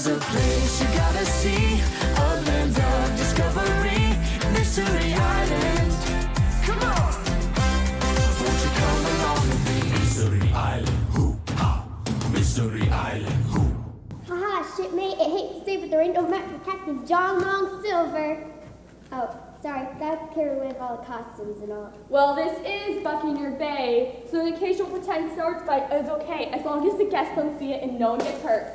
There's a place you gotta see, a land of discovery, Mystery Island. Come on! Won't you come along with me? Mystery Island, hoo-ha! Mystery Island, hoo! Haha, shipmate, I hate to say, but there ain't no map for Captain John Long Silver. Oh, sorry, gotta clear away all the costumes and all. Well, this is Buccaneer Bay, so an occasional pretend sword fight is okay, as long as the guests don't see it and no one gets hurt.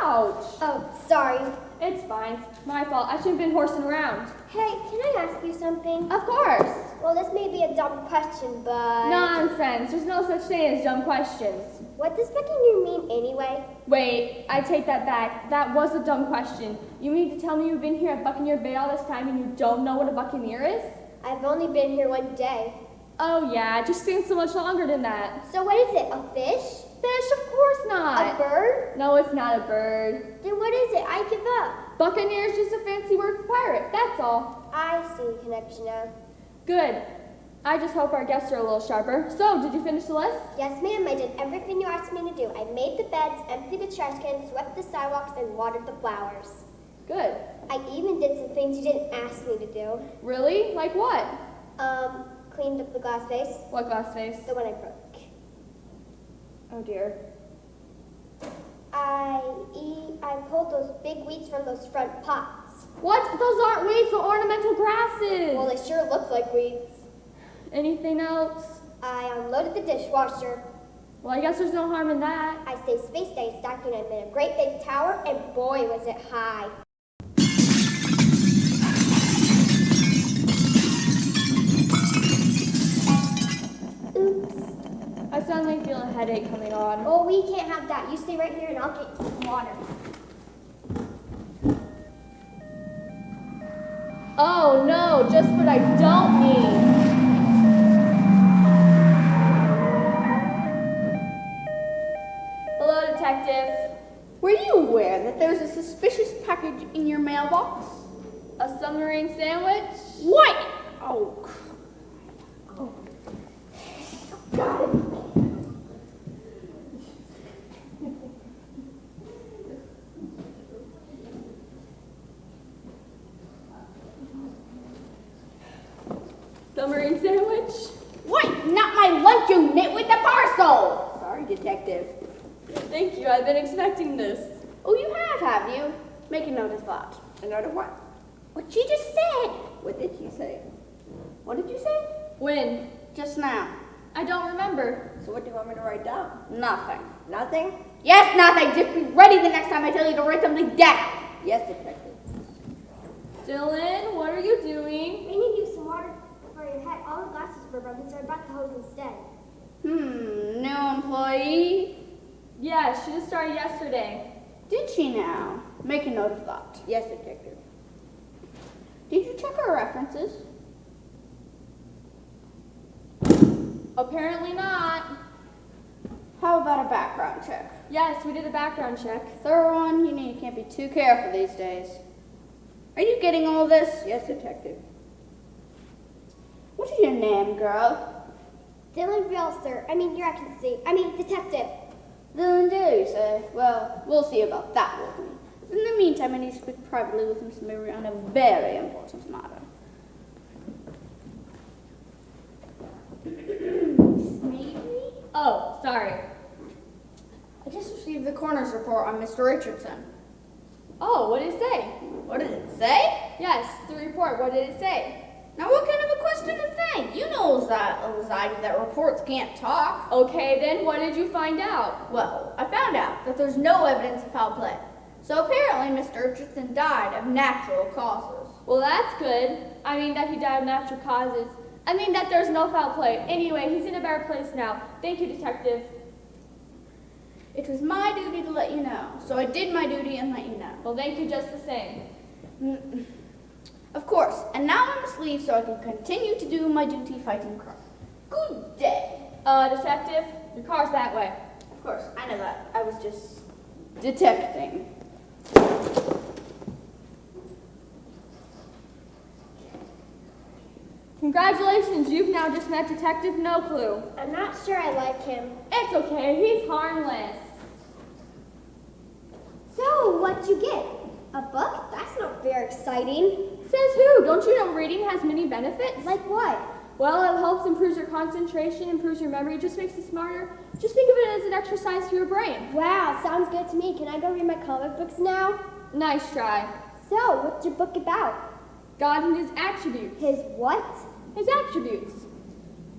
Ouch! Oh, sorry. It's fine. My fault. I shouldn't have been horsing around. Hey, can I ask you something? Of course. Well, this may be a dumb question, but... Nonsense. There's no such thing as dumb questions. What does Buccaneer mean anyway? Wait, I take that back. That was a dumb question. You mean to tell me you've been here at Buccaneer Bay all this time and you don't know what a buccaneer is? I've only been here one day. Oh yeah, it just seems so much longer than that. So what is it, a fish? Fish? Of course not. A bird? No, it's not a bird. Then what is it? I give up. Buccaneer is just a fancy word for pirate, that's all. I see the connection now. Good. I just hope our guests are a little sharper. So, did you finish the list? Yes, ma'am, I did everything you asked me to do. I made the beds, emptied the trash cans, swept the sidewalks, and watered the flowers. Good. I even did some things you didn't ask me to do. Really? Like what? Cleaned up the glass vase. What glass vase? The one I broke. Oh dear. I pulled those big weeds from those front pots. What? Those aren't weeds, they're ornamental grasses. Well, they sure look like weeds. Anything else? I unloaded the dishwasher. Well, I guess there's no harm in that. I saved space by stacking it in a great big tower, and boy, was it high. Oops. I suddenly feel a headache coming on. Oh, we can't have that. You stay right here, and I'll get you some water. Oh no, just what I don't need. Hello, detective. Were you aware that there's a suspicious package in your mailbox? A submarine sandwich? What? Oh, Got it. Submarine sandwich? what? Not my lunch, you nitwit, the parcel! Sorry, detective. Thank you, I've been expecting this. Oh, you have you? Make a note of that. A note of what? What she just said. What did she say? What did you say? When? Just now. I don't remember. So what do you want me to write down? Nothing. Nothing? Yes, nothing. Just be ready the next time I tell you to write something down. Yes, detective. Dylan, what are you doing? I need you some water for your head. All the glasses were broken, so I brought the hose instead. New employee? Yeah, she just started yesterday. Did she now? Make a note of that. Yes, detective. Did you check her references? Apparently not. How about a background check? Yes, we did a background check. Thorough one, you can't be too careful these days. Are you getting all this? Yes, detective. What is your name, girl? Dylan Real, sir. Your Excellency. Detective. Dylan, do you say? Well, we'll see about that, won't we? In the meantime, I need to speak privately with Miss Mary on a very important matter. Oh, sorry. I just received the coroner's report on Mr. Richardson. Oh, what did it say? What did it say? Yes, the report. What did it say? Now, what kind of a question is that? You know, Elizabeth, that reports can't talk. Okay, then what did you find out? Well, I found out that there's no evidence of foul play. So apparently, Mr. Richardson died of natural causes. Well, that's good. That he died of natural causes. That there's no foul play. Anyway, he's in a better place now. Thank you, detective. It was my duty to let you know, so I did my duty and let you know. Well, thank you just the same. Of course, and now I must leave so I can continue to do my duty fighting crime. Good day. Detective, your car's that way. Of course, I know that. I was just detecting. Congratulations, you've now just met Detective No Clue. I'm not sure I like him. It's okay, he's harmless. So, did you get? A book? That's not very exciting. Says who? Don't you know reading has many benefits? Like what? Well, it helps improve your concentration, improves your memory, just makes you smarter. Just think of it as an exercise for your brain. Wow, sounds good to me. Can I go read my comic books now? Nice try. So, what's your book about? God and his attributes. His what? His attributes.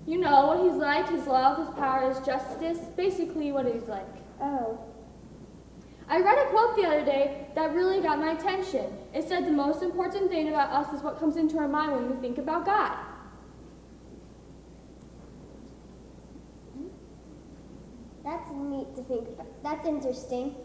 You know what he's like, his love, his power, his justice, basically what he's like. Oh. I read a quote the other day that really got my attention. It said the most important thing about us is what comes into our mind when we think about God. That's neat to think about. That's interesting.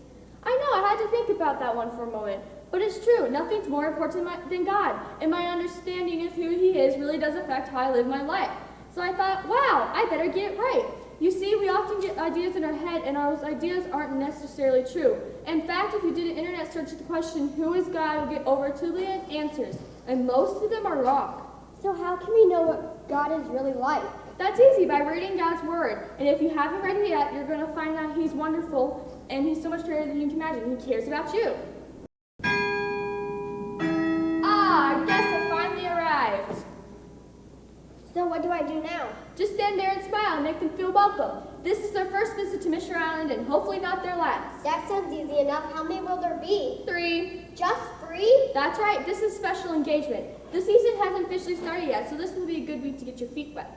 I know, I had to think about that one for a moment. But it's true, nothing's more important than God. And my understanding of who he is really does affect how I live my life. So I thought, wow, I better get it right. You see, we often get ideas in our head, and those ideas aren't necessarily true. In fact, if you did an internet search of the question, who is God, you'll get over 2 million answers, and most of them are wrong. So how can we know what God is really like? That's easy, by reading God's Word. And if you haven't read it yet, you're going to find out he's wonderful, and he's so much greater than you can imagine. He cares about you. Ah, I guess I finally arrived. So what do I do now? Just stand there and smile and make them feel welcome. This is their first visit to Mystery Island and hopefully not their last. That sounds easy enough. How many will there be? 3. Just 3? That's right, this is special engagement. The season hasn't officially started yet, so this will be a good week to get your feet wet.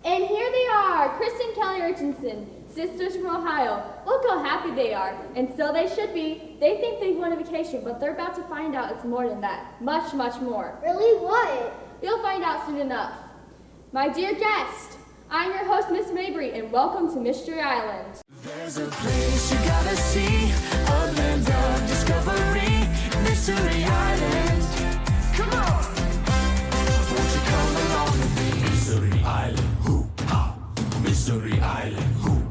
And here they are, Chris and Kelly Richardson, sisters from Ohio. Look how happy they are, and so they should be. They think they've won a vacation, but they're about to find out it's more than that. Much, much more. Really? What? You'll find out soon enough. My dear guest, I'm your host, Miss Mabry, and welcome to Mystery Island. There's a place you gotta see, a land of discovery, Mystery Island. Come on! Won't you come along with me? Mystery Island, hoo-ha! Mystery Island, hoo!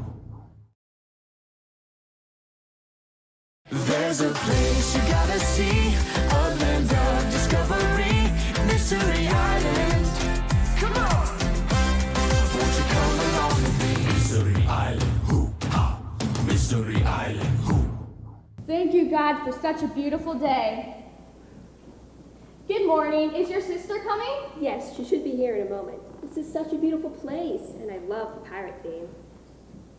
There's a place you gotta see, a land of discovery, Mystery Island. Come on! Won't you come along with me? Mystery Island, hoo-ha! Mystery Island, hoo! Thank you, God, for such a beautiful day. Good morning. Is your sister coming? Yes, she should be here in a moment. This is such a beautiful place, and I love the pirate theme.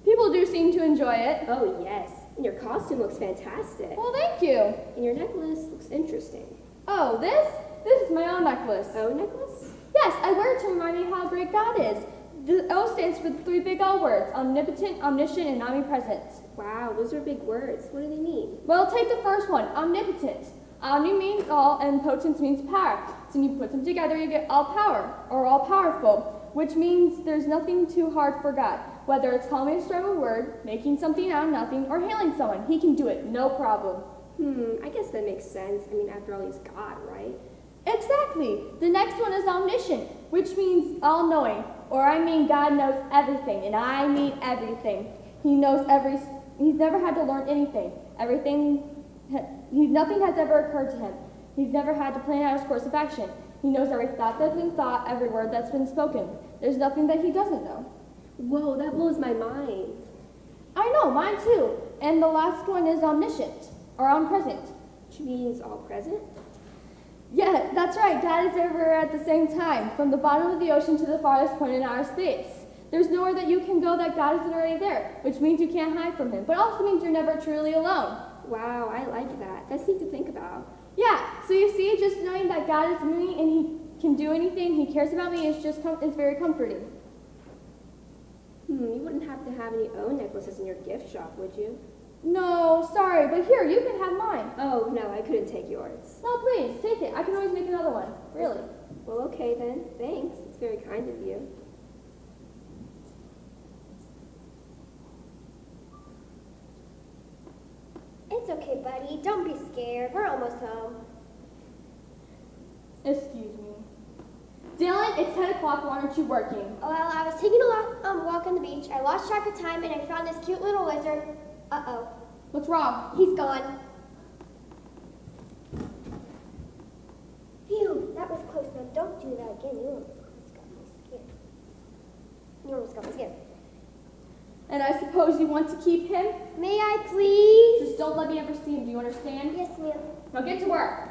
People do seem to enjoy it. Oh, yes. And your costume looks fantastic. Well, thank you. And your necklace looks interesting. Oh, this? This is my own necklace. Oh, necklace? Yes, I wear it to remind me how great God is. The O stands for the 3 big O words, omnipotent, omniscient, and omnipresent. Wow, those are big words. What do they mean? Well, take the first one, omnipotent. Omni means all, and potence means power. So when you put them together, you get all power, or all powerful, which means there's nothing too hard for God. Whether it's calming a storm of word, making something out of nothing, or healing someone, he can do it, no problem. I guess that makes sense. I mean, after all, he's God, right? Exactly. The next one is omniscient, which means all-knowing, or I mean God knows everything, and I mean everything. He knows he's never had to learn anything. Nothing has ever occurred to him. He's never had to plan out his course of action. He knows every thought that's been thought, every word that's been spoken. There's nothing that he doesn't know. Whoa, that blows my mind. I know, mine too. And the last one is omniscient, or omnipresent. Which means all present? Yeah, that's right. God is everywhere at the same time, from the bottom of the ocean to the farthest point in outer space. There's nowhere that you can go that God isn't already there, which means you can't hide from him, but also means you're never truly alone. Wow, I like that. That's neat to think about. Yeah, so you see, just knowing that God is me and he can do anything, he cares about me, is very comforting. You wouldn't have to have any O necklaces in your gift shop, would you? No, sorry, but here, you can have mine. Oh, no, I couldn't take yours. No, please, take it. I can always make another one. Really. Well, okay then. Thanks. It's very kind of you. It's okay, buddy. Don't be scared. We're almost home. Excuse me. Dylan, it's 10 o'clock. Why aren't you working? Well, I was taking a walk on the beach. I lost track of time, and I found this cute little lizard. Uh-oh. What's wrong? He's gone. Phew, that was close. Now, don't do that again. You almost got me scared. You almost got me scared. And I suppose you want to keep him? May I please? Just don't let me ever see him. Do you you understand? Yes, ma'am. Now get to work.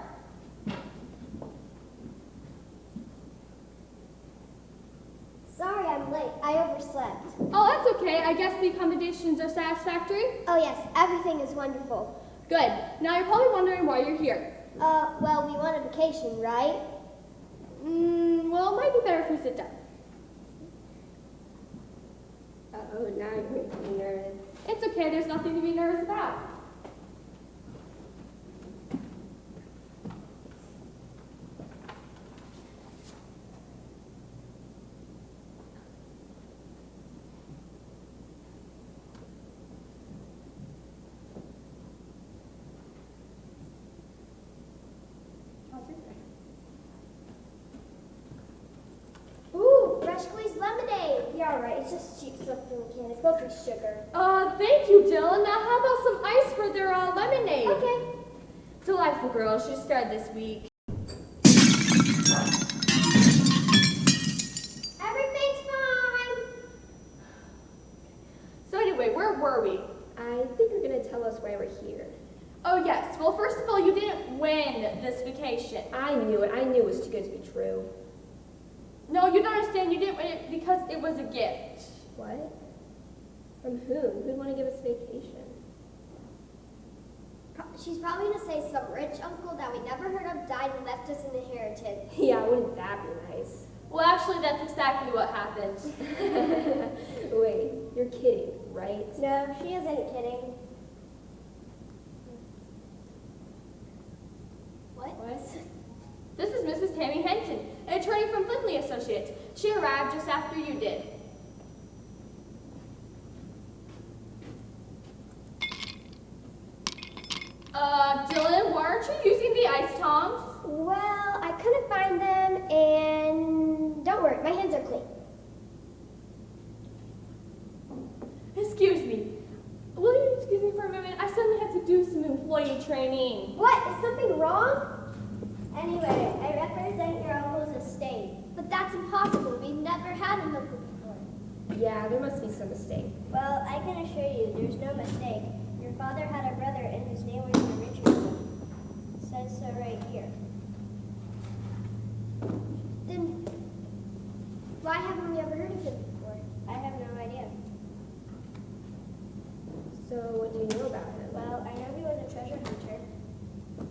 Sorry I'm late. I overslept. Oh, that's okay. I guess the accommodations are satisfactory? Oh yes, everything is wonderful. Good. Now you're probably wondering why you're here. Well, we want a vacation, right? Well, it might be better if we sit down. Uh-oh, now you're making me nervous. It's okay. There's nothing to be nervous about. Ooh, fresh squeezed lemonade. Yeah, right. It's just cheap stuff in the can. It's mostly sugar. Thank you, Dylan. Now how about some ice for their lemonade? Okay. Delightful girl. She started this week. Everything's fine. So anyway, where were we? I think you're going to tell us why we're here. Oh, yes. Well, first of all, you didn't win this vacation. I knew it. I knew it was too good to be true. No, you don't understand. You didn't win it because it was a gift. What? From whom? Who'd want to give us vacation? She's probably gonna say some rich uncle that we never heard of died and left us an inheritance. Yeah, wouldn't that be nice? Well, actually, that's exactly what happened. Wait, you're kidding, right? No, she isn't kidding. What? This is Mrs. Tammy Henson, an attorney from Findlay Associates. She arrived just after you did. Dylan, why aren't you using the ice tongs? Well, I couldn't find them, and don't worry, my hands are clean. Excuse me. Will you excuse me for a moment? I suddenly have to do some employee training. What? Is something wrong? Anyway, I represent your uncle's estate. But that's impossible. We've never had an uncle before. Yeah, there must be some mistake. Well, I can assure you, there's no mistake. Your father had a brother, and his name was Richmond. It says so right here. Then, why haven't we ever heard of him before? I have no idea. So, what do you know about him? Well, I know he was a treasure hunter.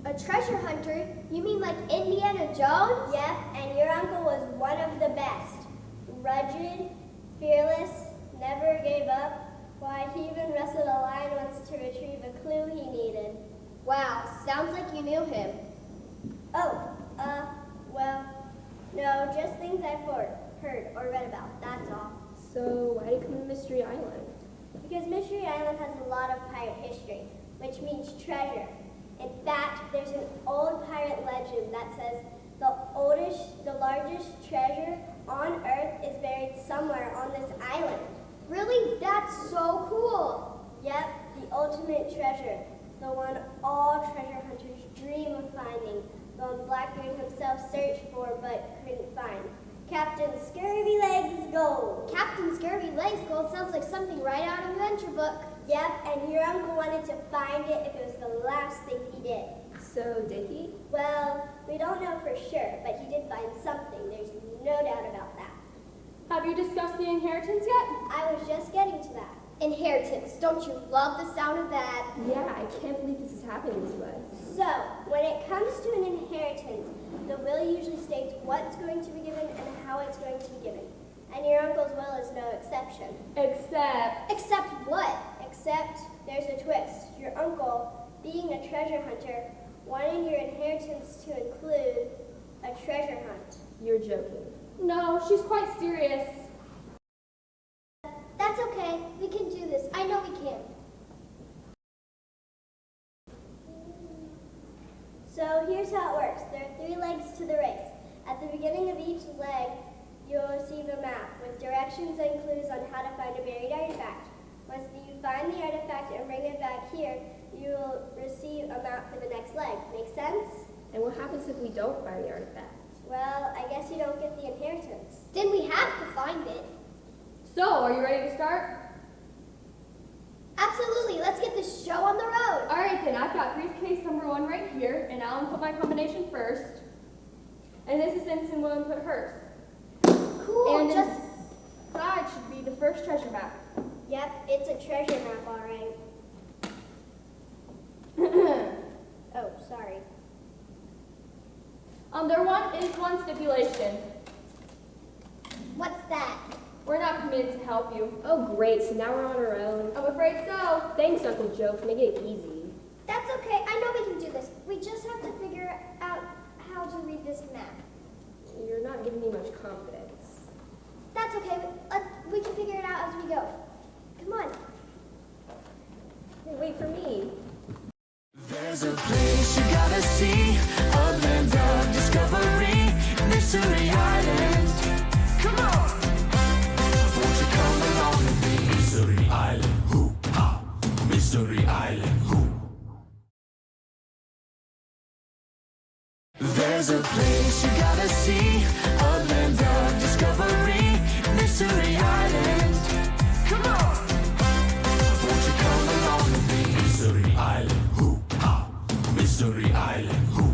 A treasure hunter? You mean like Indiana Jones? Yep, and your uncle was one of the best. Rugged, fearless, never gave up. Why, he even wrestled a lion once to retrieve a clue he needed. Wow, sounds like you knew him. Oh, well, no, just things I've heard or read about, that's all. So, why did you come to Mystery Island? Because Mystery Island has a lot of pirate history, which means treasure. In fact, there's an old pirate legend that says the largest treasure on Earth is buried somewhere on this island. Really? That's so cool. Yep, the ultimate treasure. The one all treasure hunters dream of finding. The one Blackbeard himself searched for but couldn't find. Captain Scurvy Legs Gold. Captain Scurvy Legs Gold sounds like something right out of an adventure book. Yep, and your uncle wanted to find it if it was the last thing he did. So, did he? Well, we don't know for sure, but he did find something. There's no doubt about that. Have you discussed the inheritance yet? I was just getting to that. Inheritance. Don't you love the sound of that? Yeah, I can't believe this is happening to us. So, when it comes to an inheritance, the will usually states what's going to be given and how it's going to be given. And your uncle's will is no exception. Except what? Except there's a twist. Your uncle, being a treasure hunter, wanted your inheritance to include a treasure hunt. You're joking. No, she's quite serious. That's okay. We can do this. I know we can. So here's how it works. There are 3 legs to the race. At the beginning of each leg, you'll receive a map with directions and clues on how to find a buried artifact. Once you find the artifact and bring it back here, you will receive a map for the next leg. Make sense? And what happens if we don't find the artifact? Well, I guess you don't get the inheritance. Then we have to find it. So, are you ready to start? Absolutely, let's get this show on the road. All right, then. I've got briefcase number 1 right here, and Alan put my combination first. And this is Vincent William put hers. Cool, And just... inside should be the first treasure map. Yep, it's a treasure map, all right. Oh, sorry. There is one stipulation. What's that? We're not committed to help you. Oh, great. So now we're on our own. I'm afraid so. Thanks, Uncle Joe, for making it easy. That's okay, I know we can do this. We just have to figure out how to read this map. You're not giving me much confidence. That's okay, we can figure it out as we go. Come on. Hey, wait for me. There's a place you gotta see, a land of discovery, Mystery Island. Come on! Won't you come along with me? Mystery Island, hoo-ha! Mystery Island, hoo. There's a place you gotta see, a land of discovery, Mystery Island. Come on! Won't you come along with me? Mystery Island, hoo-ha! Mystery Island, hoo.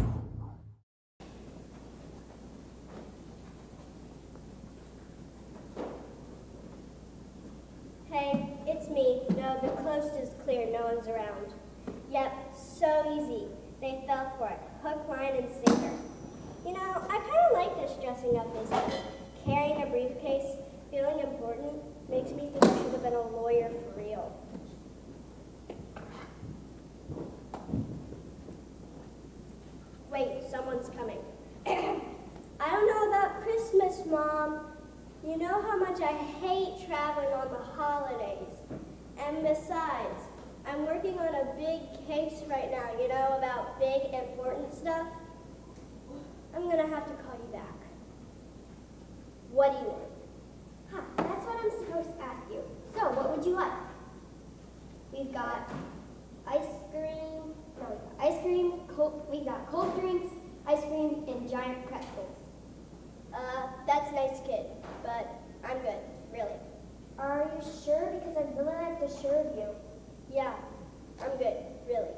Hey, it's me. No, the coast is clear, no one's around. Yep, so easy. They fell for it. Hook, line, and sinker. You know, I kind of like this dressing up business. Carrying a briefcase, feeling important, makes me think I should have been a lawyer for real. Wait, someone's coming. I don't know about Christmas, Mom. You know how much I hate traveling on the holidays. And besides, I'm working on a big case right now, you know, about big, important stuff. I'm gonna have to call you back. What do you want? Huh, that's what I'm supposed to ask you. So, what would you like? We've got we've got cold drinks, ice cream, and giant pretzels. That's nice, kid, but I'm good, really. Are you sure? Because I'd really like to serve you. Yeah, I'm good, really.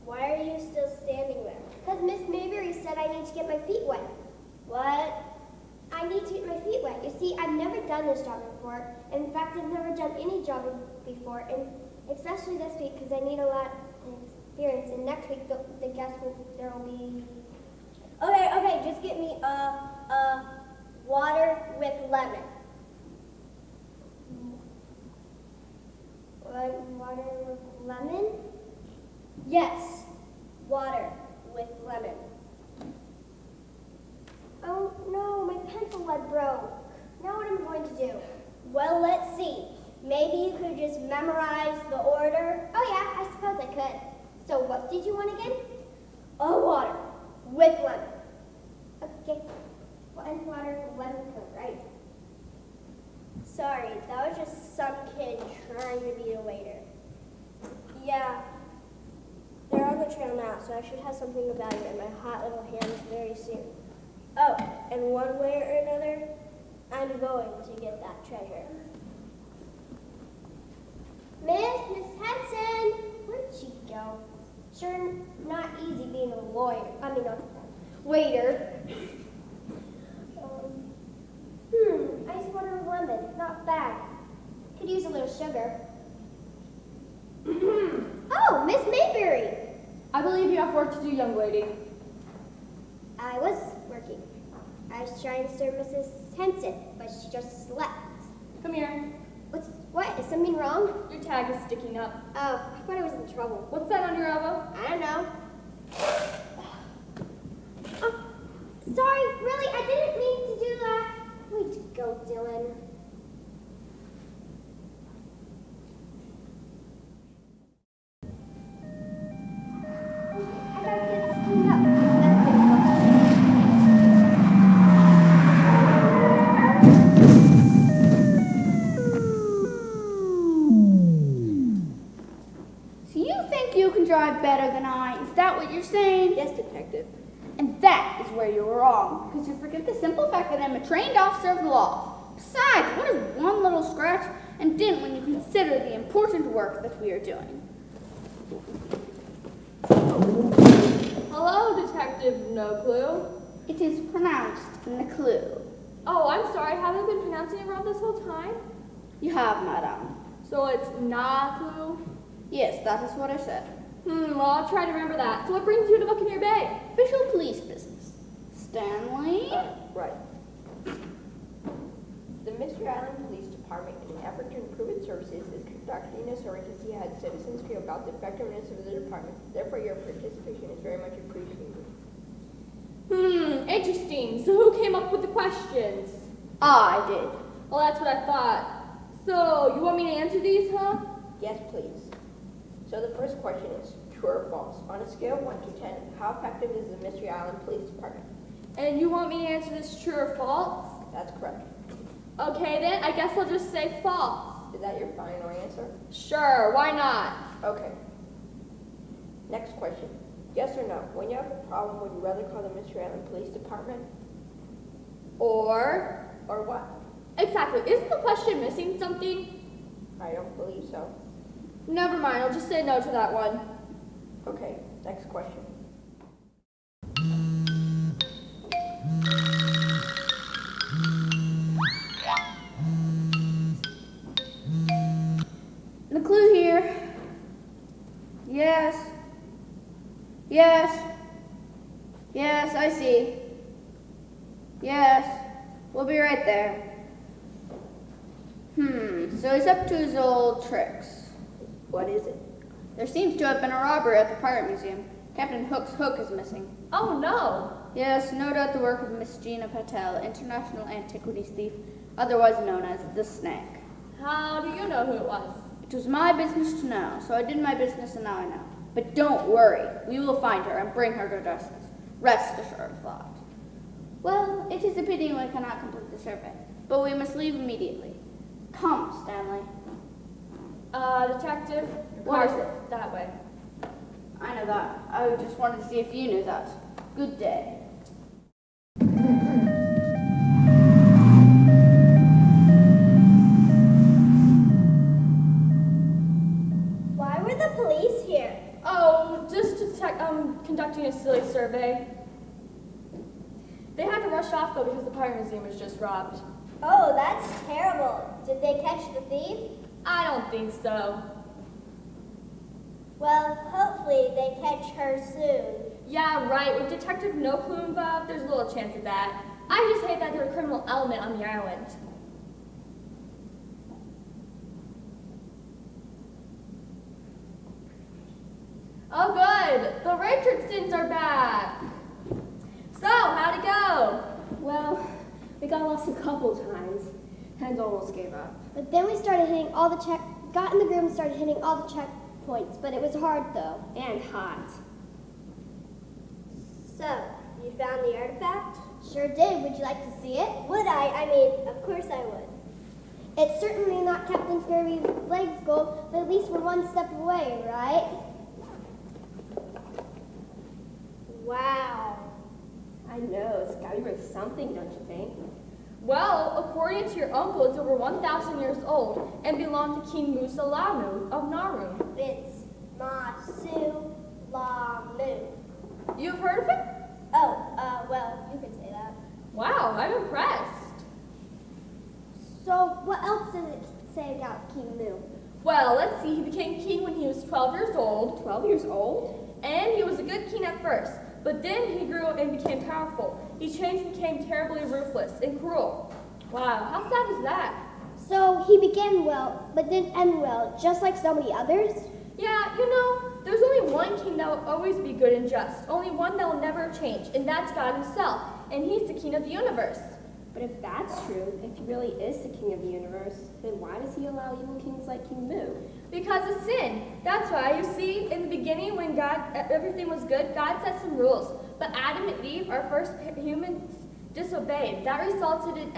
Why are you still standing there? Because Miss Mayberry said I need to get my feet wet. What? I need to get my feet wet. You see, I've never done this job before. In fact, I've never done any job before, and especially this week because I need a lot of experience. And next week, the guests there will be. Okay, just get me water with lemon. Water with lemon? Yes, water with lemon. Oh no, my pencil lead broke. Now what am I going to do? Well, let's see. Maybe you could just memorize the order. Oh yeah, I suppose I could. So what did you want again? Water with lemon. Okay, one water, lemon Coke, right? Sorry, that was just some kid trying to be a waiter. Yeah, they're on the trail now, so I should have something of value in my hot little hands very soon. Oh, and one way or another, I'm going to get that treasure. Miss Henson, where'd she go? Sure, not easy being a lawyer. Waiter. Ice water with lemon, not bad. Could use a little sugar. Oh, Miss Mayberry. I believe you have work to do, young lady. I was working. I was trying to serve Mrs. Henson, but she just slept. Come here. What? Is something wrong? Your tag is sticking up. Oh, I thought I was in trouble. What's that on your elbow? I don't know. Oh, sorry, really, I didn't mean to do that. Way to go, Dylan. I gotta get this cleaned up. So you think you can drive better than I? Is that what you're saying? Yes, Detective. And that is where you're wrong, because you forget the simple fact that I'm a trained officer of the law. Besides, what is one little scratch and didn't when you consider the important work that we are doing. Hello, Detective No Clue. It is pronounced in the clue. Oh, I'm sorry. Have I been pronouncing it wrong this whole time? You have, madam. So it's Na Clue? Yes, that is what I said. Well, I'll try to remember that. So what brings you to Buccaneer Bay? Official police business. Stanley? Right. The Mystery Island Police Department, in an effort to improve its services, is conducting a survey to see how citizens feel about the effectiveness of the department. Therefore, your participation is very much appreciated. Interesting. So who came up with the questions? I did. Well, that's what I thought. So, you want me to answer these, huh? Yes, please. So the first question is, true or false? On a scale of 1 to 10, how effective is the Mystery Island Police Department? And you want me to answer this true or false? That's correct. Okay then, I guess I'll just say false. Is that your final answer? Sure, why not? Okay. Next question. Yes or no? When you have a problem, would you rather call the Mystery Island Police Department? Or what? exactly, isn't the question missing something? I don't believe so. Never mind, I'll just say no to that one. Okay, next question. The clue here. Yes. Yes. Yes, I see. Yes. We'll be right there. So he's up to his old tricks. What is it? There seems to have been a robbery at the Pirate Museum. Captain Hook's hook is missing. Oh no! Yes, no doubt the work of Miss Gina Patel, international antiquities thief, otherwise known as the Snake. How do you know who it was? It was my business to know, so I did my business and now I know. But don't worry, we will find her and bring her to justice. Rest assured of that. Well, it is a pity we cannot complete the survey, but we must leave immediately. Come, Stanley. Detective? What is Carson, it? that way. I know that. I just wanted to see if you knew that. Good day. Why were the police here? Oh, just to conducting a silly survey. They had to rush off though because the Pirate Museum was just robbed. Oh, that's terrible. Did they catch the thief? I don't think so. Well, hopefully they catch her soon. Yeah, right. With Detective No Clue involved, there's little chance of that. I just hate that there's a criminal element on the island. Oh, good. The Richardsons are back. So, how'd it go? Well, we got lost a couple times and almost gave up. But then we started hitting all the got in the groove and started hitting all the checkpoints, but it was hard though. And hot. So, you found the artifact? Sure did. Would you like to see it? Would I? I mean, of course I would. It's certainly not Captain Scurvy's legs gold, but at least we're one step away, right? Wow. I know, it's gotta be worth something, don't you think? Well, according to your uncle, it's over 1,000 years old and belonged to King Musa Lamu of Nauru. It's Masu Lamu. You've heard of him? Oh, well, you could say that. Wow, I'm impressed. So, what else does it say about King Mu? Well, let's see. He became king when he was 12 years old. 12 years old? And he was a good king at first, but then he grew and became powerful. He changed and became terribly ruthless and cruel. Wow, how sad is that? So, he began well, but didn't end well, just like so many others? Yeah, you know, there's only one king that will always be good and just, only one that will never change, and that's God himself, and he's the king of the universe. But if that's true, if he really is the king of the universe, then why does he allow evil kings like King Mu? Because of sin. That's why, you see, in the beginning when everything was good, God set some rules. But Adam and Eve, our first humans, disobeyed. That resulted in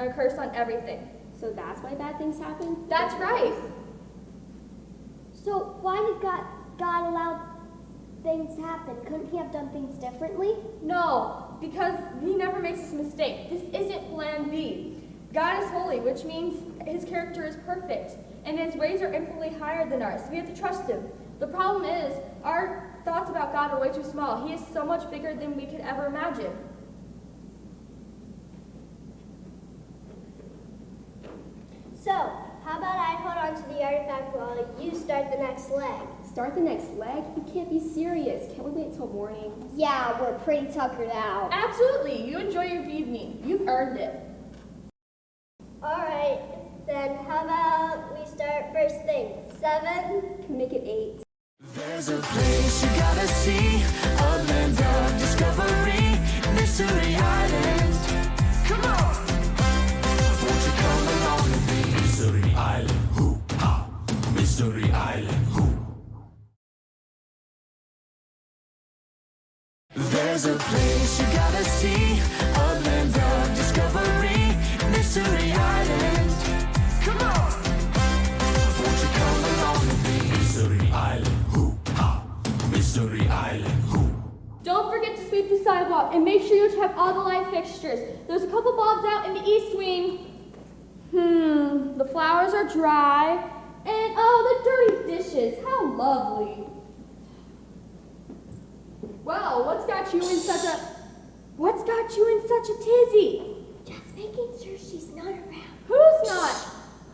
a curse on everything. So that's why bad things happen? That's right. So, why did God allow things to happen? Couldn't he have done things differently? No, because he never makes a mistake. This isn't plan B. God is holy, which means his character is perfect, and his ways are infinitely higher than ours. So we have to trust him. The problem is, our thoughts about God are way too small. He is so much bigger than we could ever imagine. So, how about I hold on to the artifact while you start the next leg? Start the next leg? You can't be serious. Can't we wait till morning? Yeah, we're pretty tuckered out. Absolutely. You enjoy your evening. You've earned it. Alright, then how about we start first thing? 7? Can make it 8. There's a place you gotta see, a land of discovery, Mystery Island. Come on! Won't you come along with me? Mystery Island, hoo ha! Mystery Island, hoo. There's a place you gotta see, a land of discovery, Mystery Island. Come on! Won't you come along with me? Mystery Island, hoo ha! Mystery Island, hoo. Don't forget to sweep the sidewalk and make sure you check all the light fixtures. There's a couple bulbs out in the east wing. The flowers are dry. And oh, the dirty dishes. How lovely. Well, what's got you in such a tizzy? Just making sure she's not around. Who's not?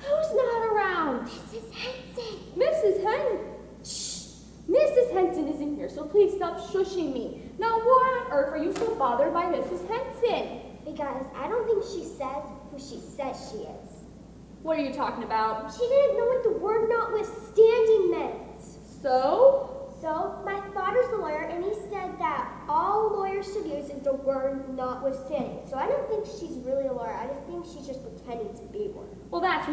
Who's not around? Mrs. Henson. Mrs. Mrs. Henson isn't here, so please stop shushing me. Now, why on earth are you so bothered by Mrs. Henson? Because I don't think she says who she says she is. What are you talking about? She didn't know what the word notwithstanding meant. So? So, my father's a lawyer, and he said that all lawyers should use is the word notwithstanding. So I don't think she's really a lawyer. I just think she's just pretending to be one. Well, that's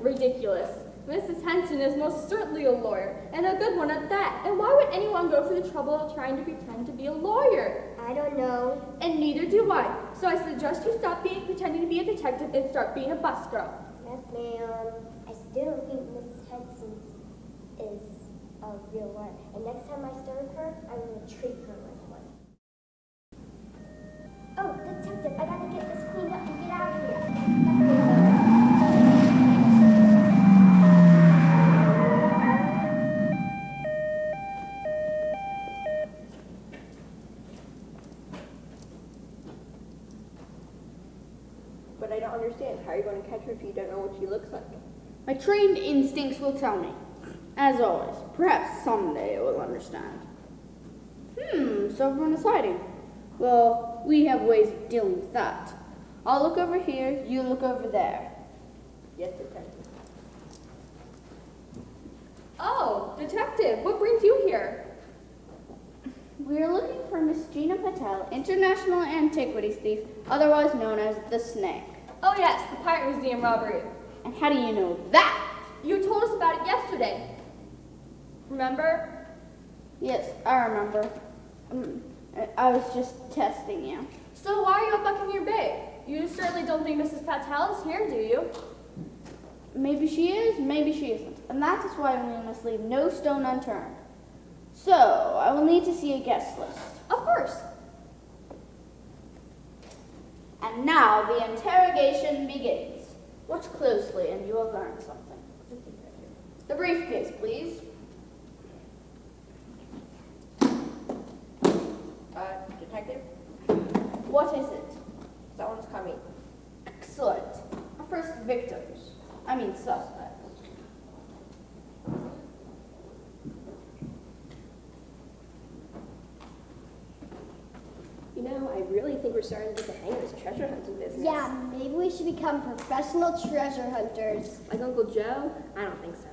ridiculous. Mrs. Henson is most certainly a lawyer, and a good one at that. And why would anyone go through the trouble of trying to pretend to be a lawyer? I don't know. And neither do I. So I suggest you stop pretending to be a detective and start being a bus girl. Yes, ma'am. I still don't think Mrs. Henson is a real lawyer. And next time I serve her, I'm going to treat her like one. Oh, detective, I gotta get this cleaned up and get out of here. But I don't understand. How are you going to catch her if you don't know what she looks like? My trained instincts will tell me. As always, perhaps someday I will understand. So everyone is hiding. Well, we have ways of dealing with that. I'll look over here, you look over there. Yes, detective. Oh, detective, what brings you here? We are looking for Miss Gina Patel, international antiquities thief, otherwise known as the Snake. Oh yes, the Pirate Museum robbery. And how do you know that? You told us about it yesterday. Remember? Yes, I remember. I was just testing you. So why are you up Buccaneer Bay? You certainly don't think Mrs. Patel is here, do you? Maybe she is, maybe she isn't. And that is why we must leave no stone unturned. So, I will need to see a guest list. Of course. And now the interrogation begins. Watch closely and you will learn something. The briefcase, please. Detective? What is it? Someone's coming. Excellent. Our first victims. I mean suspects. You know, I really think we're starting to get the hang of this treasure hunting business. Yeah, maybe we should become professional treasure hunters. Like Uncle Joe? I don't think so.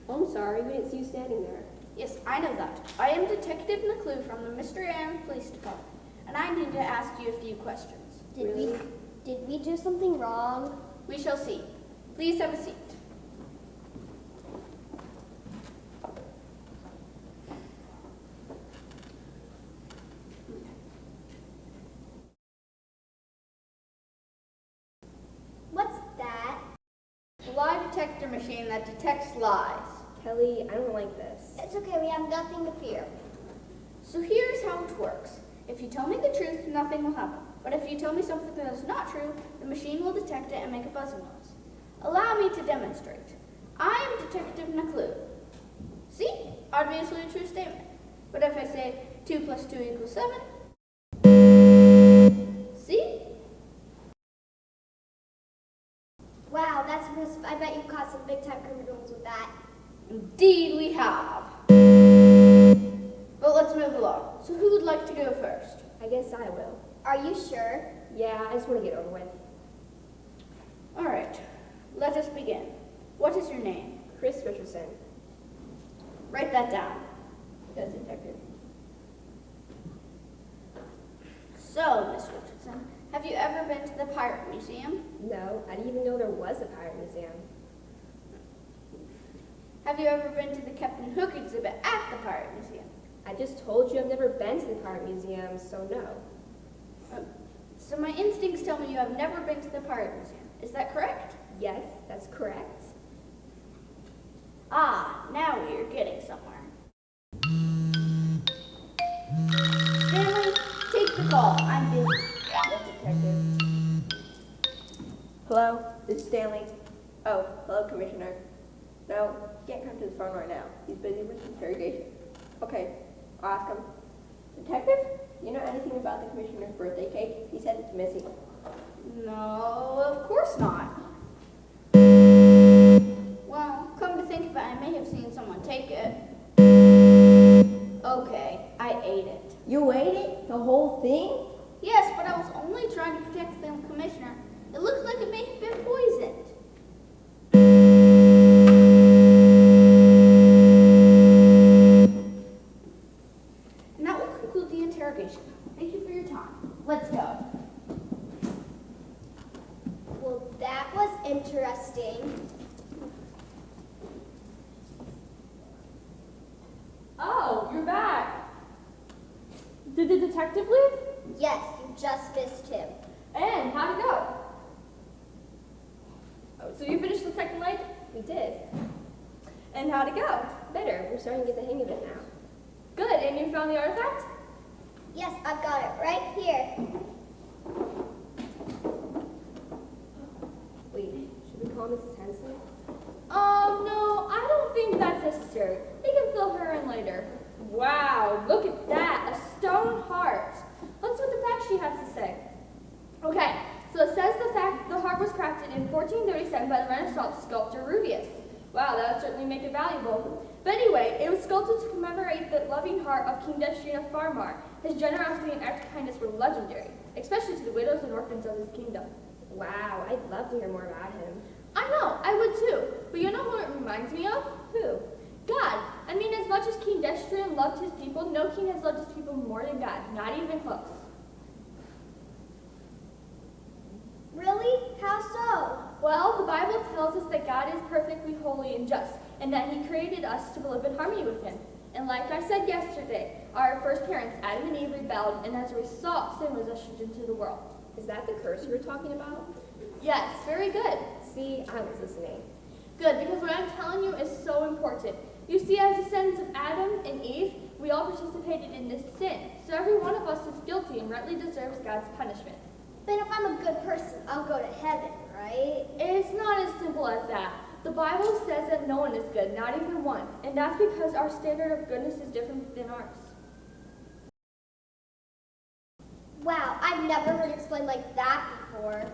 Oh, I'm sorry, we didn't see you standing there. Yes, I know that. I am Detective McClue from the Mystery Island Police Department, and I need to ask you a few questions. Did we do something wrong? We shall see. Please have a seat. What's that? A lie detector machine that detects lies. Kelly, I don't like this. It's okay, we have nothing to fear. So here's how it works. If you tell me the truth, nothing will happen. But if you tell me something that is not true, the machine will detect it and make a buzzing noise. Allow me to demonstrate. I am Detective McClue. See? Obviously a true statement. But if I say 2 plus 2 equals 7, see? Wow, that's impressive. I bet you've caught some big-time criminals with that. Indeed we have. But let's move along. So who would like to go first? I guess I will. Are you sure? Yeah, I just want to get over with. All right, let us begin. What is your name? Chris Richardson. Write that down. Yes, Detective. So, Miss Richardson, have you ever been to the Pirate Museum? No, I didn't even know there was a pirate museum. Have you ever been to the Captain Hook exhibit at the Pirate Museum? I just told you I've never been to the pirate museum, so no. So my instincts tell me you have never been to the Pirate Museum. Is that correct? Yes, that's correct. Ah, now we are getting somewhere. Stanley, take the call. I'm busy. Yes, Detective. Hello, this is Stanley. Oh, hello, Commissioner. No, he can't come to the phone right now. He's busy with interrogation. Okay, I'll ask him. Detective, do you know anything about the Commissioner's birthday cake? He said it's missing. No, of course not. Well, come to think of it, I may have seen someone take it. Okay, I ate it. You ate it? The whole thing? Yes, but I was only trying to protect the Commissioner. It looks like it may have been poisoned. And that will conclude the interrogation. Thank you for your time. Let's go. Well, that was interesting. Oh, you're back. Did the detective leave? Yes, you just missed him. And how'd it go? Oh, so you finished the second leg? We did. And how'd it go? Better, we're starting to get the hang of it now. Good, and you found the artifact? Yes, I've got it right here. Wait, should we call Mrs. Henson? No, I don't think that's necessary. We can fill her in later. Wow, look at that, a stone heart. Let's see what the fact she has to say. Okay, so it says the heart was crafted in 1437 by the Renaissance sculptor Rubius. Wow, that would certainly make it valuable. But anyway, it was sculpted to commemorate the loving heart of King Destrian of Farmar. His generosity and act of kindness were legendary, especially to the widows and orphans of his kingdom. Wow, I'd love to hear more about him. I know, I would too. But you know who it reminds me of? Who? God. I mean, as much as King Destrian loved his people, no king has loved his people more than God. Not even close. Really? How so? Well, the Bible tells us that God is perfectly holy and just, and that he created us to live in harmony with him. And like I said yesterday, our first parents, Adam and Eve, rebelled, and as a result, sin was ushered into the world. Is that the curse you were talking about? Yes, very good. See, I was listening. Good, because what I'm telling you is so important. You see, as descendants of Adam and Eve, we all participated in this sin. So every one of us is guilty and rightly deserves God's punishment. Then if I'm a good person, I'll go to heaven, right? It's not as simple as that. The Bible says that no one is good, not even one. And that's because our standard of goodness is different than ours. Wow, I've never heard it explained like that before.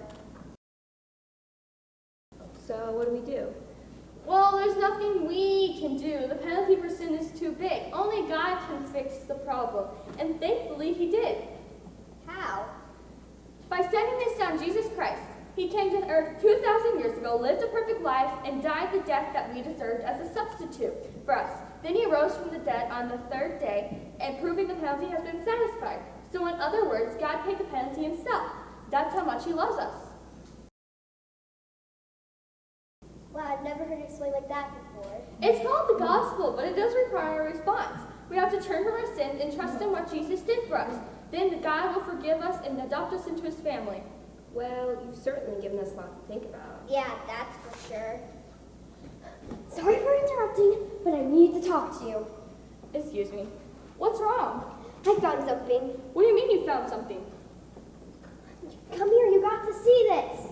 So what do we do? Well, there's nothing we can do. The penalty for sin is too big. Only God can fix the problem. And thankfully, he did. How? By sending his son, Jesus Christ. He came to earth 2,000 years ago, lived a perfect life, and died the death that we deserved as a substitute for us. Then he rose from the dead on the third day, and proving the penalty has been satisfied. So in other words, God paid the penalty himself. That's how much he loves us. Wow, I've never heard it explained like that before. It's called the gospel, but it does require a response. We have to turn from our sins and trust in what Jesus did for us. Then God will forgive us and adopt us into his family. Well, you've certainly given us a lot to think about. Yeah, that's for sure. Sorry for interrupting, but I need to talk to you. Excuse me. What's wrong? I found something. What do you mean you found something? Come here, you got to see this.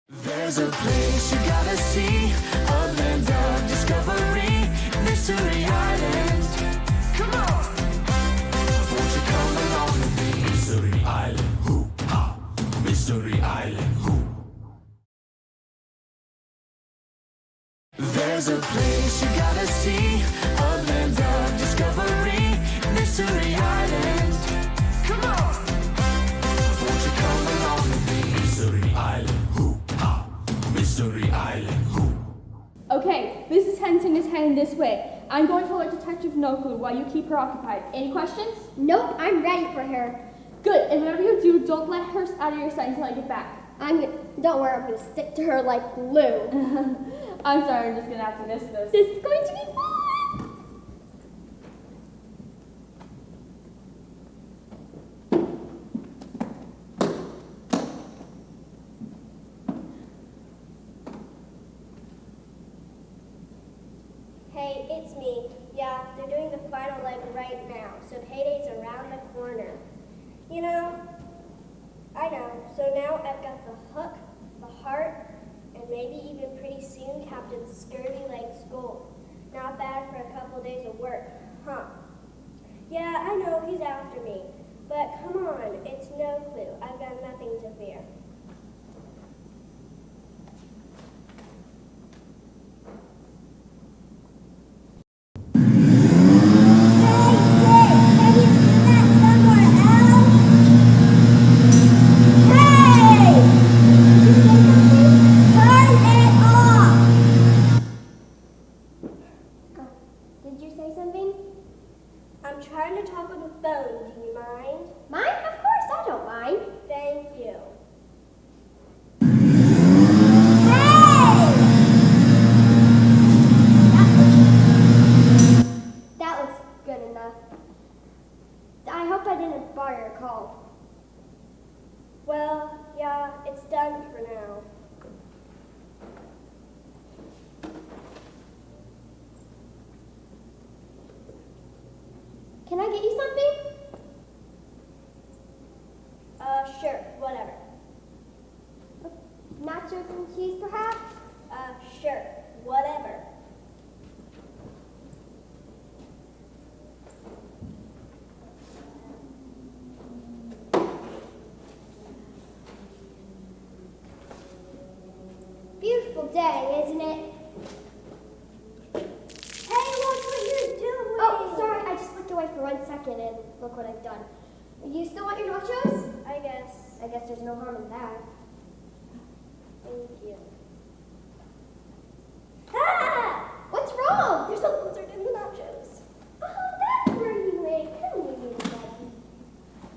There's a place you gotta see, a land of discovery, Mystery Island. Come on! Won't you come along with me? Mystery Island, hoo-ha! Mystery Island, hoo. There's a place you gotta see, a land of discovery, Mystery Island. Come on! Won't you come along with me? Mystery Island, hoo-ha! Mystery Island, hoo. Okay, Mrs. Henson is heading this way. I'm going to let Detective No Clue while you keep her occupied. Any questions? Nope, I'm ready for her. Good, and whatever you do, don't let her out of your sight until I get back. Don't worry, I'm gonna stick to her like glue. I'm sorry, I'm just gonna have to miss this. This is going to be fun. Hey, it's me. Yeah, they're doing the final leg right now, so payday's around the corner. You know, I know. So now I've got the hook, the heart, and maybe even pretty soon Captain Scurvy Leg's gold. Not bad for a couple days of work, huh? Yeah, I know he's after me, but come on, it's No Clue. I've got nothing to fear. Did you say something? I'm trying to talk on the phone. Do you mind? Mine? Of course, I don't mind. Thank you. That looks good enough. I hope I didn't bar your call. Well, yeah, it's done for now. Can I get you something? Sure, whatever. Nachos and cheese, perhaps? Sure, whatever. Beautiful day, isn't it? Hey, look what you're doing! Oh, sorry, I just looked away for 1 second and look what I've done. You still want your nachos? I guess. I guess there's no harm in that. Thank you. Ah! What's wrong? There's a lizard in the nachos. Oh, that's where you ate. Come here, you daddy.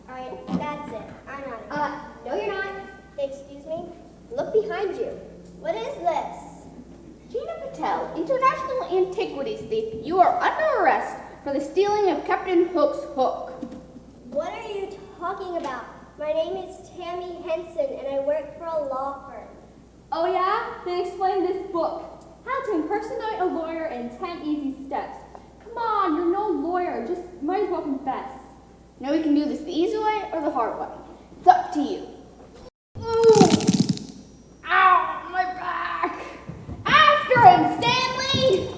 Alright, that's it. I'm out of here. No, you're not. Excuse me? Look behind you. What is this? Gina Patel, international antiquities thief, you are under arrest for the stealing of Captain Hook's hook. What are you talking about? My name is Tammy Henson, and I work for a law firm. Oh yeah? Then explain this book. How to impersonate a lawyer in 10 easy steps. Come on, you're no lawyer. Just might as well confess. Now we can do this the easy way or the hard way. It's up to you. Ooh! Ow, my back! After him, Stanley!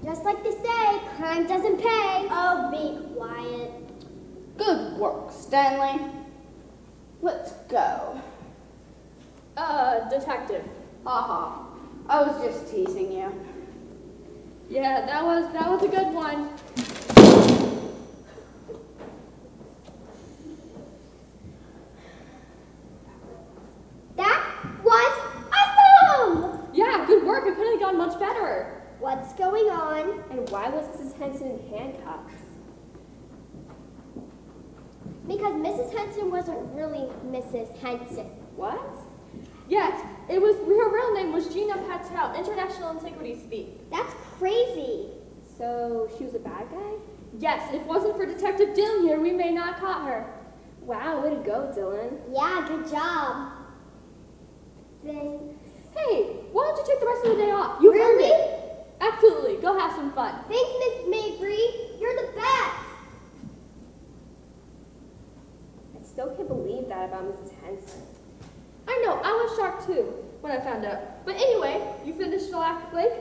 Just like they say, crime doesn't pay. Oh, be quiet. Good work, Stanley. Let's go. Detective. Haha. I was just teasing you. Yeah, that was a good one. That was awesome! Yeah, good work. It couldn't have gone much better. What's going on? And why Why was Mrs. Henson in handcuffs? Because Mrs. Henson wasn't really Mrs. Henson. What? Yes, her real name was Gina Patel, International Antiquities Thief. That's crazy. So she was a bad guy? Yes, if it wasn't for Detective Dylan here, we may not have caught her. Wow, way to go, Dylan. Yeah, good job. Then, Hey, why don't you take the rest of the day off? You earned really? it. Absolutely, go have some fun. Thanks, Miss Mabry. You're the best. I still can't believe that about Mrs. Henson. I know, I was shocked too when I found out. But anyway, you finished the Galactic Lake?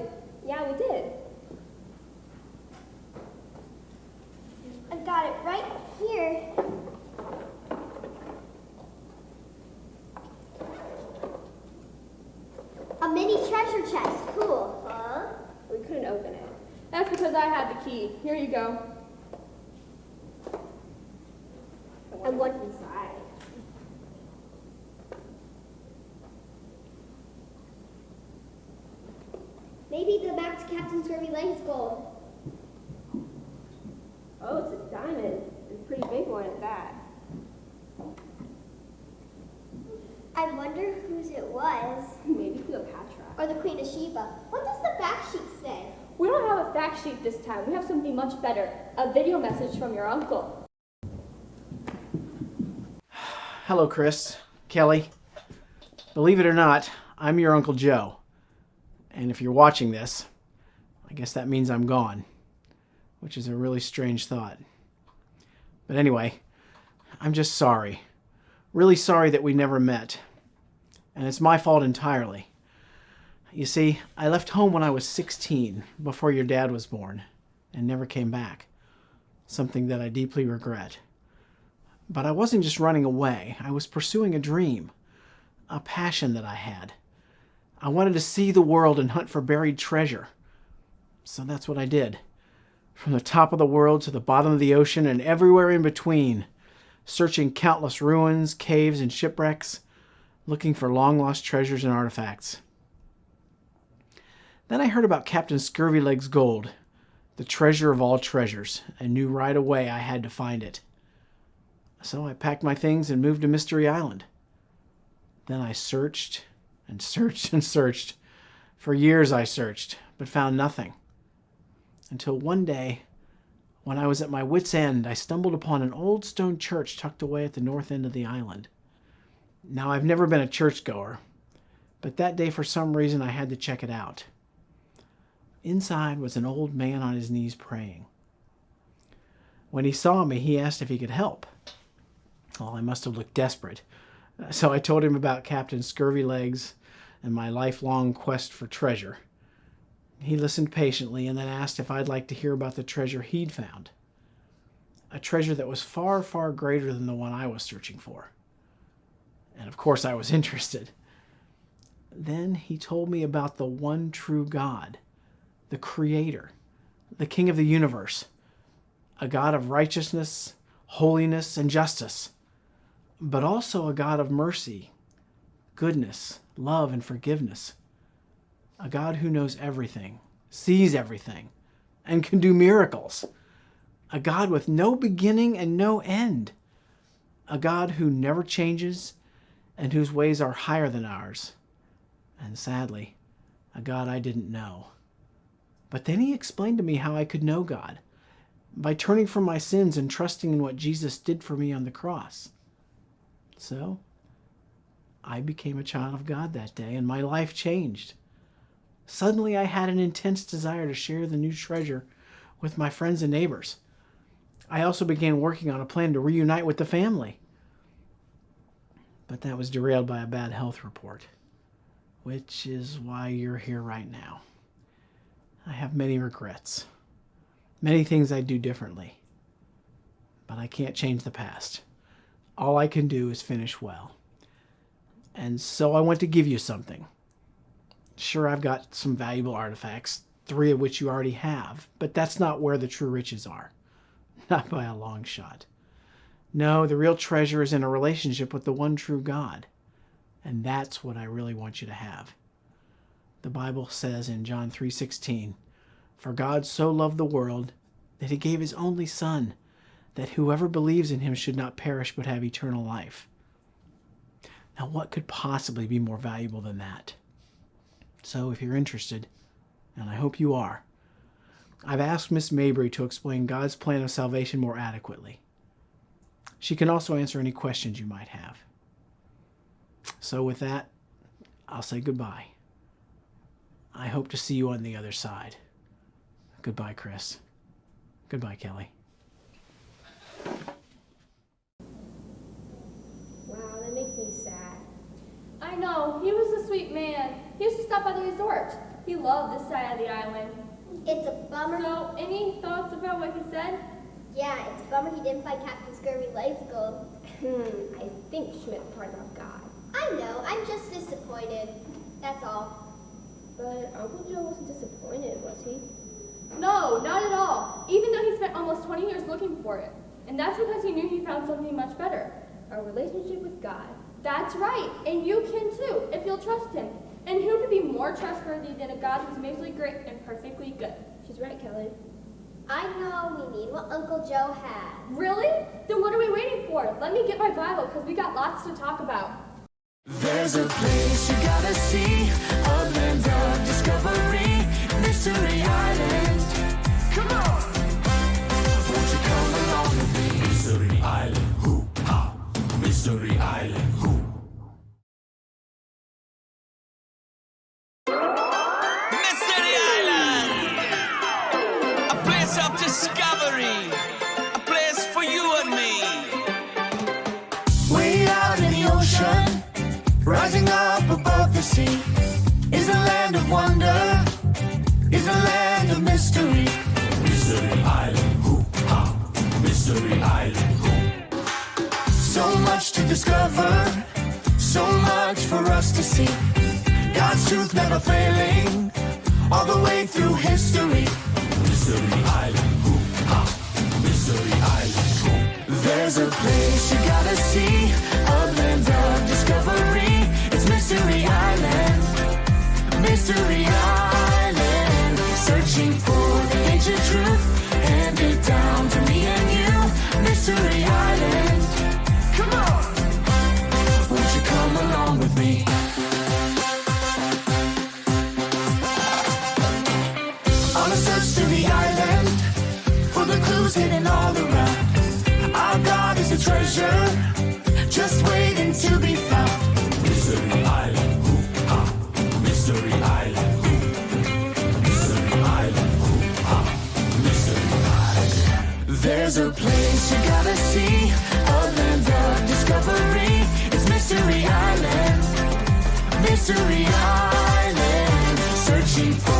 Yeah, we did. I've got it right here. A mini treasure chest. Cool, huh? We couldn't open it. That's because I had the key. Here you go. And what's inside? Maybe go back to Captain Scurvy Legs gold. Oh, it's a diamond. A pretty big one at that. I wonder whose it was. Maybe Cleopatra. Or the Queen of Sheba. What does the fact sheet say? We don't have a fact sheet this time. We have something much better. A video message from your uncle. Hello, Chris. Kelly. Believe it or not, I'm your Uncle Joe. And if you're watching this, I guess that means I'm gone, which is a really strange thought. But anyway, I'm just sorry. Really sorry that we never met. And it's my fault entirely. You see, I left home when I was 16, before your dad was born, and never came back. Something that I deeply regret. But I wasn't just running away. I was pursuing a dream, a passion that I had. I wanted to see the world and hunt for buried treasure. So that's what I did. From the top of the world to the bottom of the ocean and everywhere in between, searching countless ruins, caves, and shipwrecks, looking for long-lost treasures and artifacts. Then I heard about Captain Scurvyleg's gold, the treasure of all treasures, and knew right away I had to find it. So I packed my things and moved to Mystery Island. Then I searched and searched and searched. For years I searched, but found nothing. Until one day, when I was at my wit's end, I stumbled upon an old stone church tucked away at the north end of the island. Now, I've never been a churchgoer, but that day for some reason I had to check it out. Inside was an old man on his knees praying. When he saw me, he asked if he could help. Well, I must have looked desperate. So I told him about Captain Scurvylegs and my lifelong quest for treasure. He listened patiently and then asked if I'd like to hear about the treasure he'd found. A treasure that was far, far greater than the one I was searching for. And of course I was interested. Then he told me about the one true God, the Creator, the King of the universe, a God of righteousness, holiness, and justice, but also a God of mercy, goodness, love, and forgiveness. A God who knows everything, sees everything, and can do miracles. A God with no beginning and no end. A God who never changes and whose ways are higher than ours. And sadly, a God I didn't know. But then he explained to me how I could know God, by turning from my sins and trusting in what Jesus did for me on the cross. So, I became a child of God that day, and my life changed. Suddenly, I had an intense desire to share the new treasure with my friends and neighbors. I also began working on a plan to reunite with the family. But that was derailed by a bad health report, which is why you're here right now. I have many regrets, many things I'd do differently, but I can't change the past. All I can do is finish well. And so I want to give you something. Sure, I've got some valuable artifacts, 3 of which you already have, but that's not where the true riches are. Not by a long shot. No, the real treasure is in a relationship with the one true God. And that's what I really want you to have. The Bible says in John 3:16, For God so loved the world that he gave his only Son, that whoever believes in him should not perish but have eternal life. Now, what could possibly be more valuable than that? So, if you're interested, and I hope you are, I've asked Miss Mabry to explain God's plan of salvation more adequately. She can also answer any questions you might have. So with that, I'll say goodbye. I hope to see you on the other side. Goodbye, Chris. Goodbye, Kelly. Wow, that makes me sad. I know, he was a sweet man. He used to stop by the resort. He loved this side of the island. It's a bummer. So, any thoughts about what he said? Yeah, it's a bummer he didn't find Captain Scurvy Legs Gold. I think she meant the part about God. I know, I'm just disappointed. That's all. But Uncle Joe wasn't disappointed, was he? No, not at all. Even though he spent almost 20 years looking for it. And that's because he knew he found something much better. Our relationship with God. That's right, and you can too, if you'll trust him. And who could be more trustworthy than a God who's amazingly great and perfectly good? She's right, Kelly. I know we need what Uncle Joe has. Really? Then what are we waiting for? Let me get my Bible, because we got lots to talk about. There's a place you gotta see, a land of discovery, Mystery Island. Come on! Won't you come along with me? Mystery Island, hoo-ha! Mystery Island, hoo. Mystery Island! A place of discovery, a place for you and me. Way out in the ocean, rising up above the sea, is a land of wonder, is a land of mystery. Mystery Island, hoo-ha! Mystery Island, hoo. So much to discover, so much for us to see. God's truth never failing, all the way through history. Mystery Island, hoo-ha! Mystery Island, hoo. There's a place you gotta see, a land of discovery. It's Mystery Island, Mystery Island. Searching for the ancient truth, hand it down to me and you. Mystery Island, come on! Won't you come along with me? On a search to the island, for the clues hidden all around. Our God is a treasure, just waiting to be found. Mystery Island, hoo-ha! Mystery Island, hoo. Mystery Island, hoo-ha! Mystery Island. There's a place you gotta see, a land of discovery. It's Mystery Island, Mystery Island. Searching for